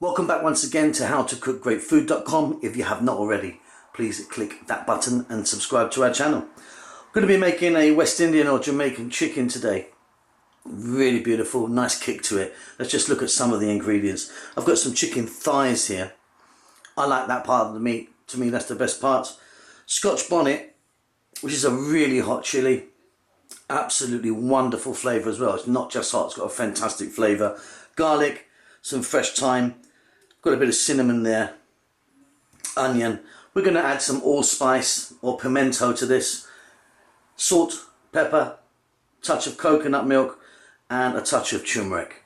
Welcome back once again to howtocookgreatfood.com. If you have not already, please click that button and subscribe to our channel. I'm going to be making a West Indian or Jamaican chicken today. Really beautiful, nice kick to it. Let's just look at some of the ingredients. I've got some chicken thighs here. I like that part of the meat. To me, that's the best part. Scotch bonnet, which is a really hot chili. Absolutely wonderful flavour as well. It's not just hot, it's got a fantastic flavour. Garlic, some fresh thyme. Got a bit of cinnamon there, onion. We're going to add some allspice or pimento to this. Salt, pepper, touch of coconut milk and a touch of turmeric.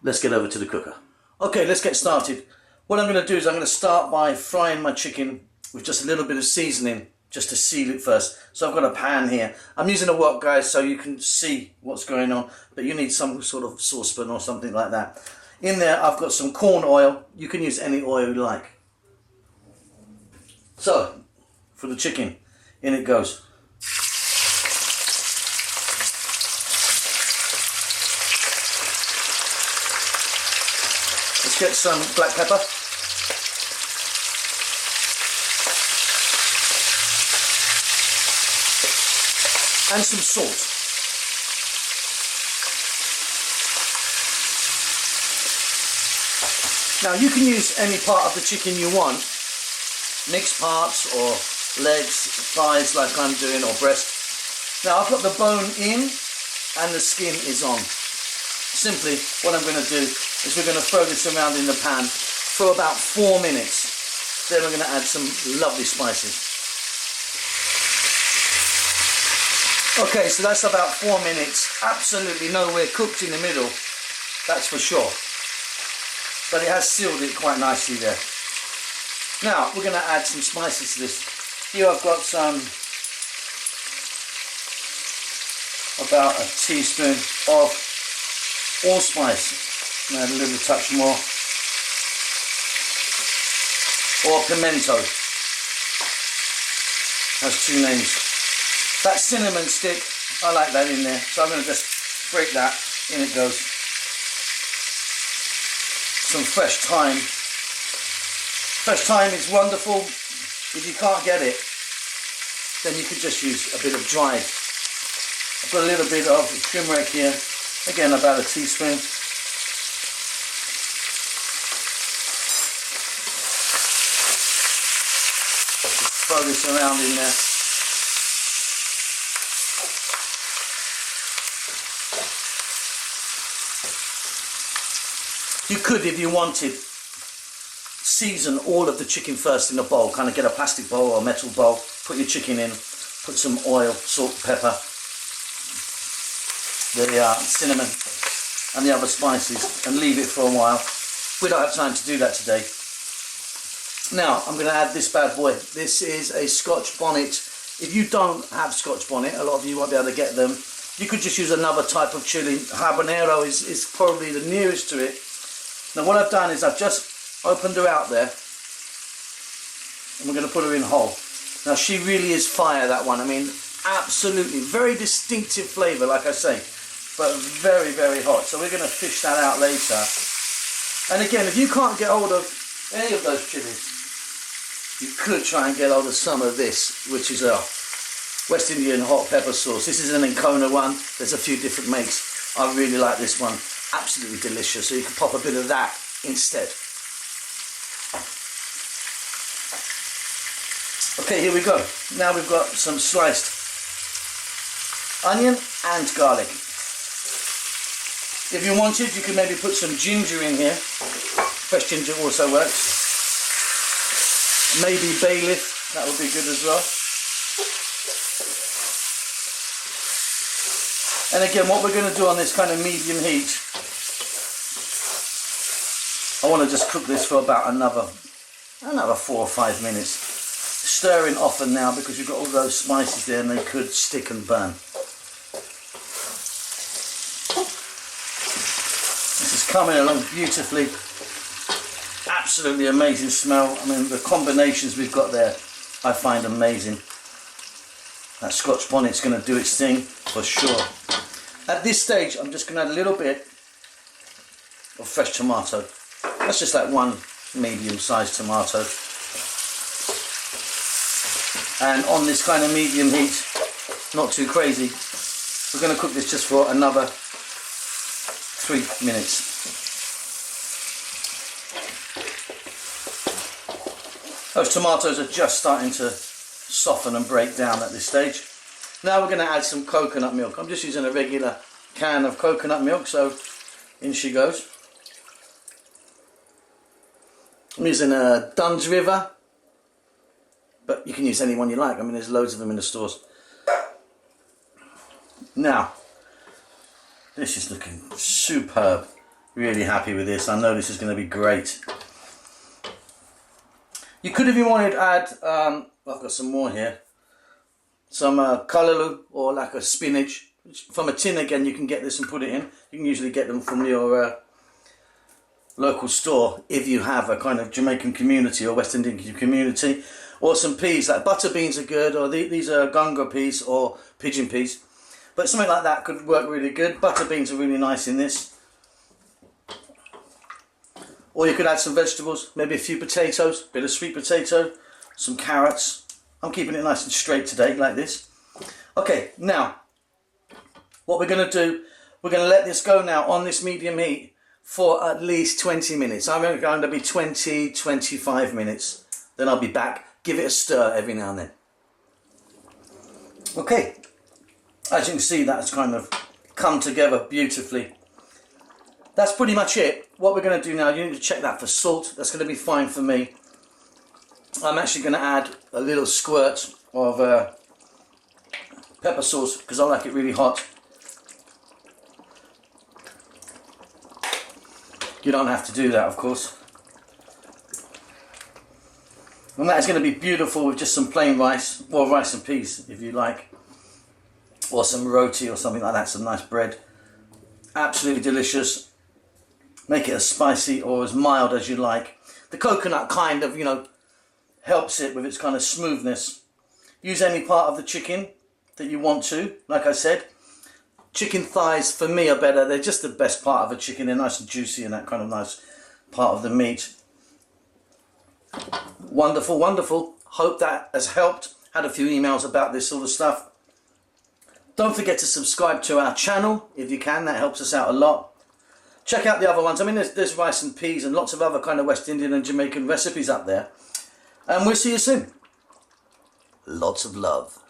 Let's get over to the cooker. Okay, let's get started. What I'm going to do is I'm going to start by frying my chicken with just a little bit of seasoning just to seal it first. So I've got a pan here. I'm using a wok, guys, so you can see what's going on, but you need some sort of saucepan or something like that. In there I've got some corn oil. You can use any oil you like. So for the chicken, in it goes. Let's get some black pepper. And some salt. Now you can use any part of the chicken you want, mixed parts or legs, thighs like I'm doing, or breast. Now I've got the bone in and the skin is on. Simply what I'm going to do is we're going to throw this around in the pan for about 4 minutes. Then we're going to add some lovely spices. Okay, so that's about 4 minutes. Absolutely nowhere cooked in the middle, that's for sure. But it has sealed it quite nicely there. Now we're going to add some spices to this. Here I've got some, about a teaspoon of allspice. Add a little touch more. Or pimento. Has two names. That cinnamon stick, I like that in there. So I'm going to just break that. In it goes. Some fresh thyme. Fresh thyme is wonderful. If you can't get it, then you could just use a bit of dried. I've got a little bit of turmeric here. Again, about a teaspoon. Just throw this around in there. You could, if you wanted, season all of the chicken first in a bowl. Kind of get a plastic bowl or a metal bowl, put your chicken in, put some oil, salt, pepper, the cinnamon and the other spices, and leave it for a while. We don't have time to do that today. Now I'm going to add this bad boy. This is a Scotch bonnet. If you don't have Scotch bonnet, a lot of you won't be able to get them. You could just use another type of chili. Habanero is probably the nearest to it. Now what I've done is I've just opened her out there and we're going to put her in whole. Now she really is fire, that one. I mean, absolutely, very distinctive flavour, like I say, but very, very hot. So we're going to fish that out later. And again, if you can't get hold of any of those chilies, you could try and get hold of some of this, which is a West Indian hot pepper sauce. This is an Ancona one. There's a few different makes. I really like this one. Absolutely delicious, so you can pop a bit of that instead. Okay, here we go. Now we've got some sliced onion and garlic. If you wanted, you can maybe put some ginger in here. Fresh ginger also works. Maybe bay leaf, that would be good as well. And again, what we're going to do on this kind of medium heat, I want to just cook this for about another 4 or 5 minutes. Stirring often now because you've got all those spices there and they could stick and burn. This is coming along beautifully. Absolutely amazing smell. I mean, the combinations we've got there, I find amazing. That Scotch bonnet's going to do its thing for sure. At this stage, I'm just going to add a little bit of fresh tomato. That's just like one medium-sized tomato. And on this kind of medium heat, not too crazy, we're going to cook this just for another 3 minutes. Those tomatoes are just starting to soften and break down at this stage. Now we're going to add some coconut milk. I'm just using a regular can of coconut milk, so in she goes. I'm using a Dunn's River, but you can use any one you like. I mean, there's loads of them in the stores. Now, this is looking superb. Really happy with this. I know this is going to be great. You could, if you wanted, add, I've got some more here, some callaloo or like a spinach. From a tin again, you can get this and put it in. You can usually get them from your local store if you have a kind of Jamaican community or West Indian community. Or some peas, like butter beans are good, or these are gunga peas or pigeon peas. But something like that could work really good. Butter beans are really nice in this. Or you could add some vegetables, maybe a few potatoes, a bit of sweet potato, some carrots. I'm keeping it nice and straight today, like this. Okay, now, what we're going to do, we're going to let this go now on this medium heat for at least 20 minutes. I'm going to be 20-25 minutes. Then I'll be back. Give it a stir every now and then. Okay, as you can see, that's kind of come together beautifully. That's pretty much it. What we're going to do now, you need to check that for salt. That's going to be fine for me. I'm actually going to add a little squirt of pepper sauce because I like it really hot. You don't have to do that, of course. And that is going to be beautiful with just some plain rice, or rice and peas if you like, or some roti or something like that, some nice bread. Absolutely delicious. Make it as spicy or as mild as you like. The coconut kind of, helps it with its kind of smoothness. Use any part of the chicken that you want to, like I said. Chicken thighs for me are better. They're just the best part of a chicken. They're nice and juicy and that kind of nice part of the meat. Wonderful, wonderful. Hope that has helped. Had a few emails about this sort of stuff. Don't forget to subscribe to our channel if you can. That helps us out a lot. Check out the other ones. I mean, there's rice and peas and lots of other kind of West Indian and Jamaican recipes up there. And we'll see you soon. Lots of love.